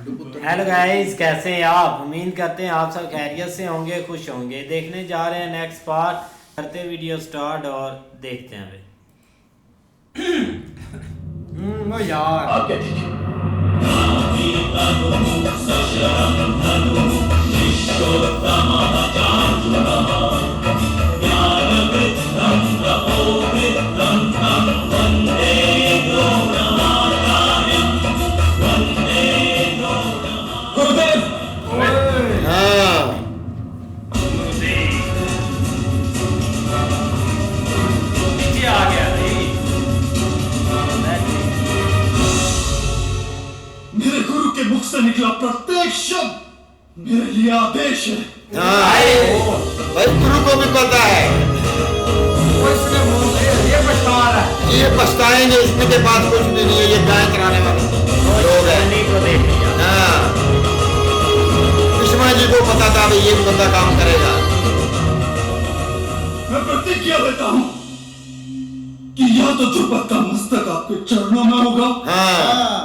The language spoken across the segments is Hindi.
हेलो गाइस, कैसे हैं आप? उम्मीद करते हैं आप सब खैरियत से होंगे, खुश होंगे। देखने जा रहे हैं नेक्स्ट पार्ट। करते वीडियो स्टार्ट और देखते हैं भाई। यार आप क्या कीजिए गुरुदेव। हाँ नीचे आ गया भाई। मेरे गुरु के मुख से निकला प्रत्येक शब्द मेरे लिए आदेश है। हाँ भाई, गुरु को भी पता है ये पछताएंगे, इसमें के बाद कुछ भी नहीं है। ये गाय कराने वाले लोग हैं। हाँ, कृष्णा जी को पता था भाई ये बंदा काम करेगा। मैं प्रतिज्ञा लेता हूँ कि या तो द्रुपद का मस्तक आपके चरणों में होगा, हाँ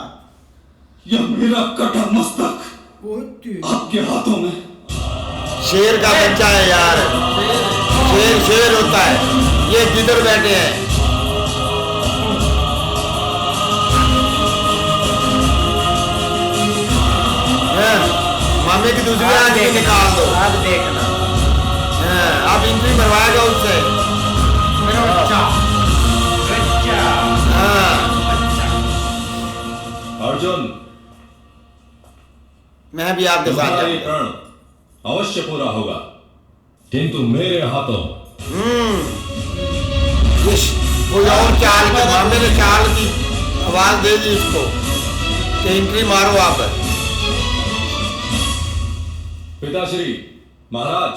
या मेरा कटा मस्तक आपके हाथों में। शेर का बच्चा है यार, शेर शेर होता है। ये किधर बैठे हैं? मामे की दूसरी आंख निकाल दो। अब देखना। आप एंट्री भरवाएगा उससे। हाँ अर्जुन, मैं भी आपके साथ तुम्हारी जाऊंगा। प्रण अवश्य पूरा होगा, किंतु मेरे हाथों। कोई और चाल के मामे ने चाल की आवाज दे दी उसको कि एंट्री मारो आप। पिताश्री, महाराज,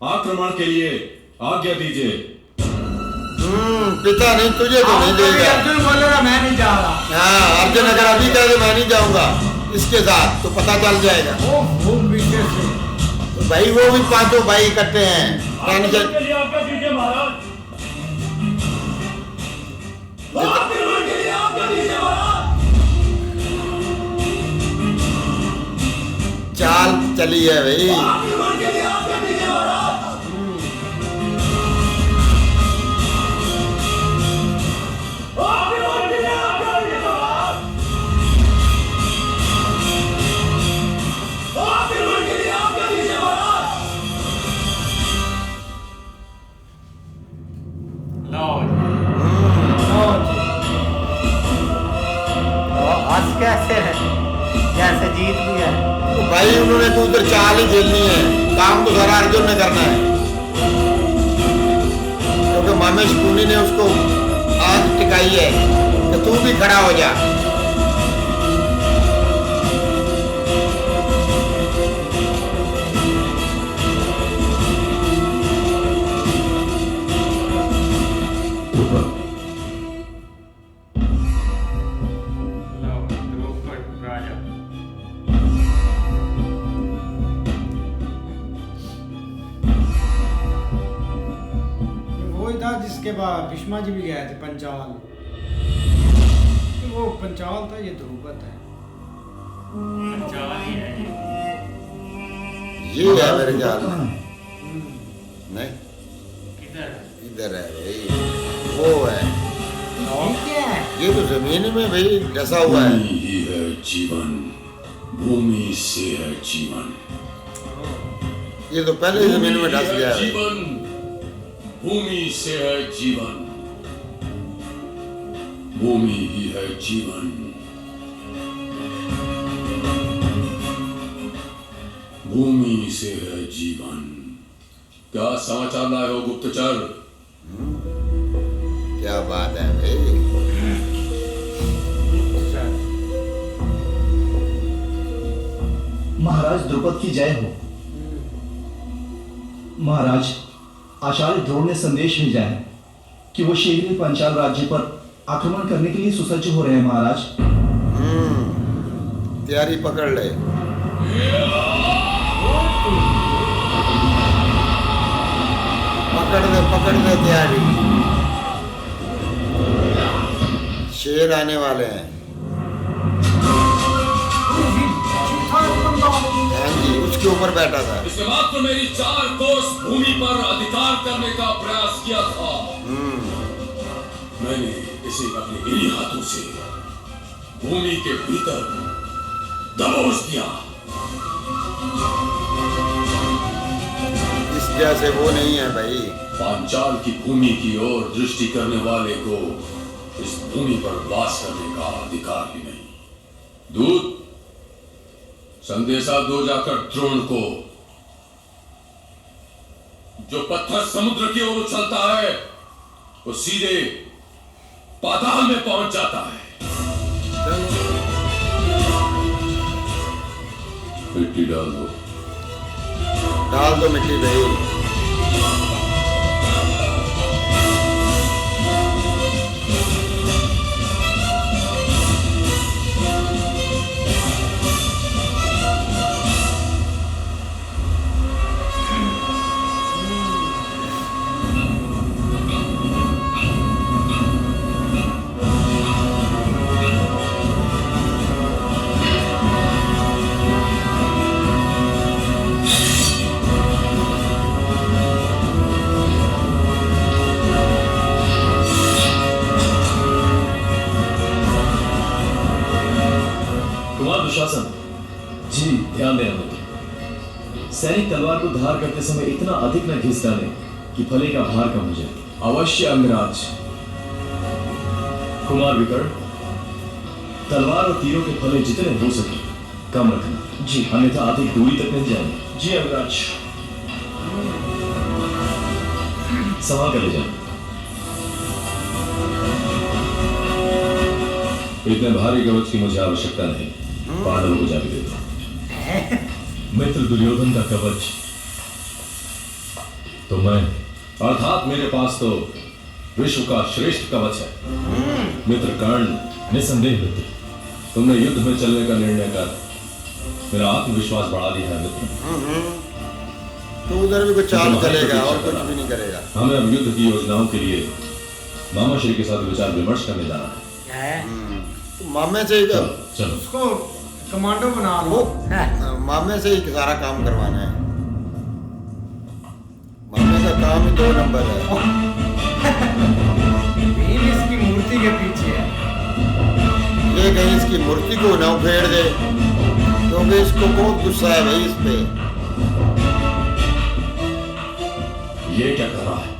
आक्रमण के लिए आज्ञा दीजिए। पिता नहीं, तुझे तो नहीं देगा। अर्जुन बोलेगा मैं नहीं जा रहा। हाँ, अर्जुन अगर अभी कहे मैं नहीं जाऊंगा इसके साथ तो पता चल जाएगा। तो भाई वो भी पांचों भाई इकट्ठे हैं। आक्रमण के लिए आज्ञा दीजिए महाराज। आक्रमण के लिए आज्ञा दीजिए महाराज। चाल चली है भाई। आक्रमण के लिए आज्ञा दीजिए महाराज। आक्रमण के लिए आज्ञा दीजिए महाराज। आक्रमण के लिए आज्ञा दीजिए महाराज। आज कैसे है? जैसे जीत भी है। तो भाई उन्होंने तो उधर चाल ही खेलनी है, काम तो सारा अर्जुन ने करना है। क्योंकि मामेश पुनी ने उसको आग टिकाई है कि तू भी खड़ा हो जा। जिसके बाद भीष्मा जी भी गए थे पंचाल। वो पंचाल था, ये द्रुपद है। ये है मेरे ख्याल में। नहीं, इधर है भाई, वो है। ये तो जमीन में भाई डसा हुआ है। भूमि ही है जीवन, भूमि से है जीवन। ये तो पहले ही जमीन में डस गया है। जीवन, भूमि से है जीवन, भूमि ही है जीवन, भूमि से है जीवन। क्या समाचार लाए हो गुप्तचर? क्या बात है भाई। महाराज द्रुपद की जय हो। महाराज, आचार्य द्रोण ने संदेश भेजा है कि वो शीघ्र ही पंचाल राज्य पर आक्रमण करने के लिए सुसज्ज हो रहे हैं। महाराज, तैयारी पकड़ ले। पकड़ दे तैयारी। शेर आने वाले हैं। उसके ऊपर बैठा था। इसके बाद तो मेरी 4 कोस भूमि पर अधिकार करने का प्रयास किया था। मैंने इसे अपने गिरी हाथों से भूमि के भीतर दबोच दिया। इस जैसे वो नहीं है भाई। पांचाल की भूमि की ओर दृष्टि करने वाले को इस भूमि पर वास करने का अधिकार ही नहीं। दूत, संदेशा दो जाकर द्रोण को, जो पत्थर समुद्र की ओर उछलता है वो सीधे पाताल में पहुंच जाता है। मिट्टी डाल दो। डाल दो मिट्टी भाई। दुशासन जी, ध्यान देना मित्र। सैनिक तलवार को धार करते समय इतना अधिक न घिस डाले कि फले का भार कम हो जाए। अवश्य अंगराज। कुमार विकर्ण, तलवार और तीरों के फले जितने हो सके कम रखना जी, अन्यथा अधिक दूरी तक नहीं जाएंगे। जी अंगराज। संभाल कर ले जाए। इतने भारी कवच की मुझे आवश्यकता नहीं, पांडवों को जाके दे दो। मित्र दुर्योधन का कवच तो मैं, अर्थात मेरे पास तो विश्व का श्रेष्ठ कवच है। मित्र कर्ण, निसंदेह मित्र, तुमने युद्ध में चलने का निर्णय कर मेरा आत्मविश्वास बढ़ा दिया है मित्र। तो उधर भी कुछ चाल चलेगा और कुछ भी नहीं करेगा। हमें अब युद्ध की योजनाओं के लिए मामा श्री के साथ विचार विमर्श करने जाना है। तो मामे से ही चलो। उसको कमांडो बना लो। मामे से ही सारा काम करवाना है। मामे का काम ही 2 नंबर है। भीम इसकी मूर्ति के पीछे है। ये कहीं इसकी मूर्ति को ना उखेड़ दे, क्योंकि इसको बहुत गुस्सा है भाई इस पे। ये क्या कर रहा है?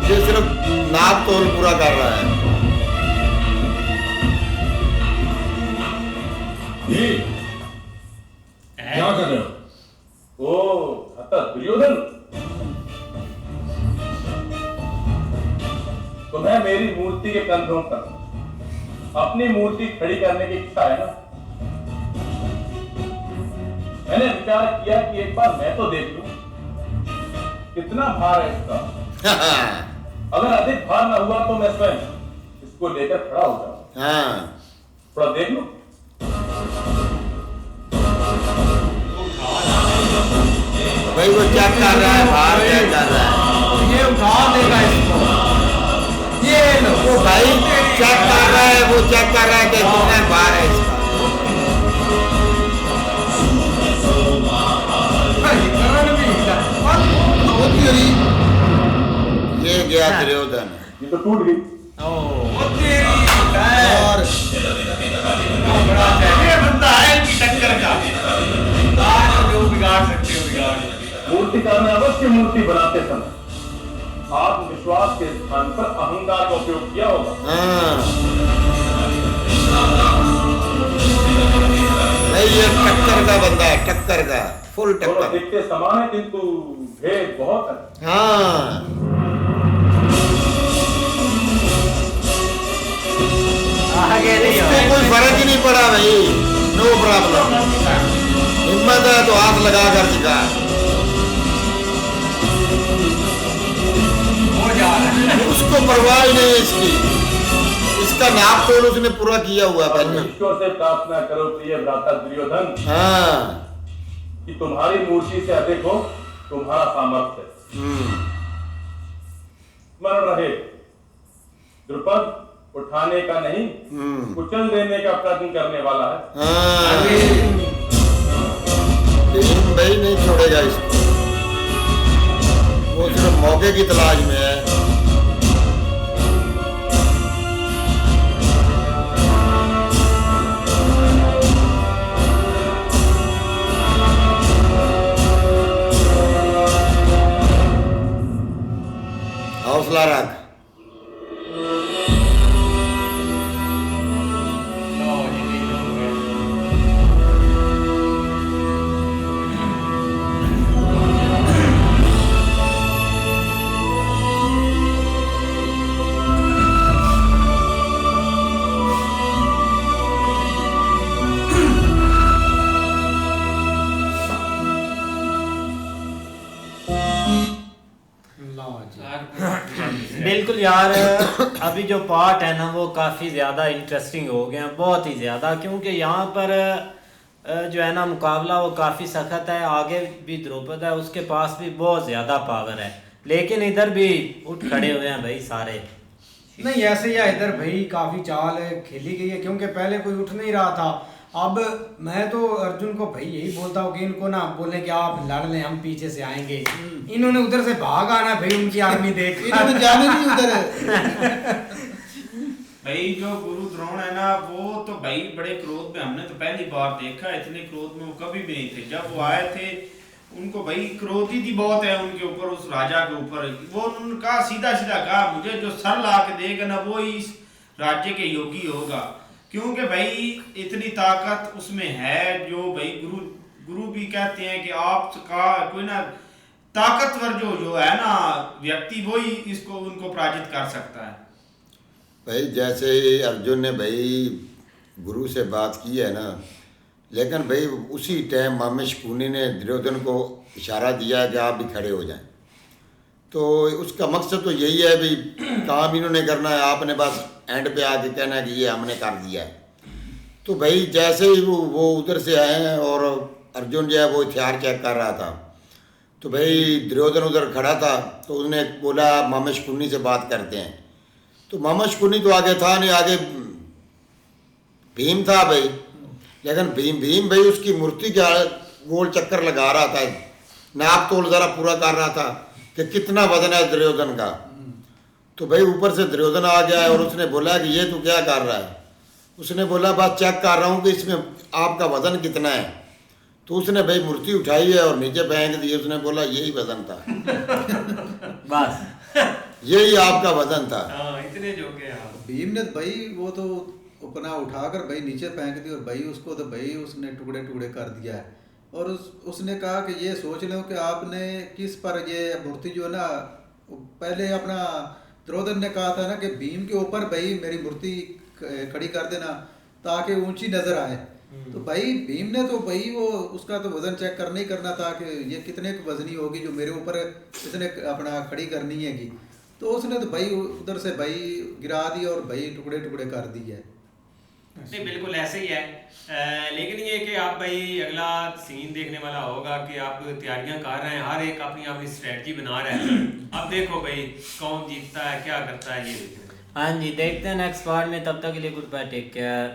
ये सिर्फ नाप तोल पूरा कर रहा है। ये क्या कर रहे हो? ओ दुर्योधन, तुम्हें मेरी मूर्ति के कंधों पर अपनी मूर्ति खड़ी करने की इच्छा है ना? मैंने विचार किया कि एक बार मैं तो देख लूं कितना भार है इसका। अगर अधिक भार ना हुआ तो मैं स्वयं इसको लेकर खड़ा हो जाऊं। हाँ, थोड़ा देख लो। भाई वो चेक कर रहा है, बाहर चेक कर रहा है। ये उठा देगा इसको। ये लो। वो भाई चेक कर रहा है, वो चेक कर रहा है कि कितना बार है इसका। ये गया दुर्योधन। ये तो टूट गई। और ये बंदा है इनकी टक्कर का। जो बिगाड़ सकते हो बिगाड़। मूर्तिकार ने अवश्य मूर्ति बनाते समय आत्मविश्वास के स्थान पर अहंकार का उपयोग किया होगा। हाँ भाई, ये टक्कर का बंदा है, टक्कर का, फुल दोनों टक्कर। दिखते समान है किंतु भेद बहुत है। हाँ, आगे नहीं उसको कोई फर्क ही नहीं पड़ा भाई। No problem. हिम्मत है तो हाथ लगा कर दिखा। उसको परवाह ही नहीं है इसकी। इसका नाप तोल उसने पूरा किया हुआ पहले। ईश्वर से प्रार्थना करो प्रिय भ्राता दुर्योधन हाँ। कि तुम्हारी मूर्ति से अधिक हो तुम्हारा सामर्थ्य। स्मरण रहे द्रुपद, उठाने का नहीं, कुचल देने का प्रयत्न करने वाला है। हाँ, भीम भाई नहीं छोड़ेगा इसको, वो सिर्फ मौके की तलाश में है। हौसला रख। लो जी नहीं लोगे। बिल्कुल यार, अभी जो पार्ट है ना वो काफ़ी ज़्यादा इंटरेस्टिंग हो गया, बहुत ही ज़्यादा, क्योंकि यहाँ पर जो है ना मुकाबला वो काफ़ी सख्त है। आगे भी द्रौपद है, उसके पास भी बहुत ज़्यादा पावर है, लेकिन इधर भी उठ खड़े हुए हैं भाई सारे। नहीं ऐसे ही है, इधर भाई काफ़ी चाल खेली गई है, क्योंकि पहले कोई उठ नहीं रहा था। अब मैं तो अर्जुन को भाई यही बोलता हूँ कि इनको ना बोले कि आप लड़ लें, हम पीछे से आएंगे। इन्होंने उधर से भाग आना भाई, उनकी आर्मी देख इन्होंने जाने नहीं उधर। भाई जो गुरु द्रोण है ना, वो तो भाई बड़े क्रोध में, हमने तो पहली बार देखा, इतने क्रोध में वो कभी भी नहीं थे। जब वो आए थे उनको भाई क्रोध ही थी बहुत है उनके ऊपर, उस राजा के ऊपर। वो उनका सीधा सीधा कहा, मुझे जो सर ला के देगा ना वो ही इस राज्य के योगी होगा, क्योंकि भाई इतनी ताकत उसमें है। जो भाई गुरु भी कहते हैं कि आपका कोई ना ताकतवर जो है ना व्यक्ति, वो ही इसको उनको पराजित कर सकता है। भाई जैसे अर्जुन ने भाई गुरु से बात की है ना, लेकिन भाई उसी टाइम मामेश पुनी ने दुर्योधन को इशारा दिया कि आप भी खड़े हो जाएं। तो उसका मकसद तो यही है भाई, काम इन्होंने करना है, आपने बस एंड पे आके कहना है कि ये हमने कर दिया है। तो भाई जैसे ही वो उधर से आए हैं और अर्जुन जो है वो हथियार चेक कर रहा था, तो भाई दुर्योधन उधर खड़ा था, तो उसने बोला मामेश पुनी से बात करते हैं। तो मामेश पुनी तो आगे था नहीं, आगे भीम था भाई, लेकिन भीम भाई उसकी मूर्ति का गोल चक्कर लगा रहा था, नाप तोल जरा पूरा कर रहा था कि कितना वजन है दुर्योधन का। तो भाई ऊपर से दुर्योधन आ गया और उसने बोला कि ये तू क्या कर रहा है? उसने बोला बस चेक कर रहा हूँ कि इसमें आपका वजन कितना है। तो उसने भाई मूर्ति उठाई है और नीचे फेंक दी। उसने बोला यही वजन था। बस यही आपका वजन था। इतने जो के भीम ने भाई वो तो अपना उठाकर भाई नीचे फेंक दी और भाई उसको तो भाई उसने टुकड़े टुकड़े कर दिया है। और उसने कहा कि ये सोच लो कि आपने किस पर ये मूर्ति जो है ना, पहले अपना द्रौपद ने कहा था ना कि भीम के ऊपर भाई मेरी मूर्ति खड़ी कर देना ताकि ऊंची नजर आए। तो भाई भीम ने तो भाई वो उसका तो वजन चेक करना ही करना था कि ये कितने वजनी होगी जो मेरे ऊपर इसने अपना खड़ी करनी है। तो उसने तो भाई उधर से भाई गिरा दी और भाई टुकड़े टुकड़े कर दी है। नहीं बिल्कुल ऐसे ही है। लेकिन ये कि आप भाई अगला सीन देखने वाला होगा कि आप तैयारियां कर रहे हैं, हर एक अपनी अपनी स्ट्रेटजी बना रहा है। अब देखो भाई कौन जीतता है, क्या करता है, ये हाँ जी, देखते हैं नेक्स्ट पार्ट में। तब तक के लिए गुड बाय, टेक केयर।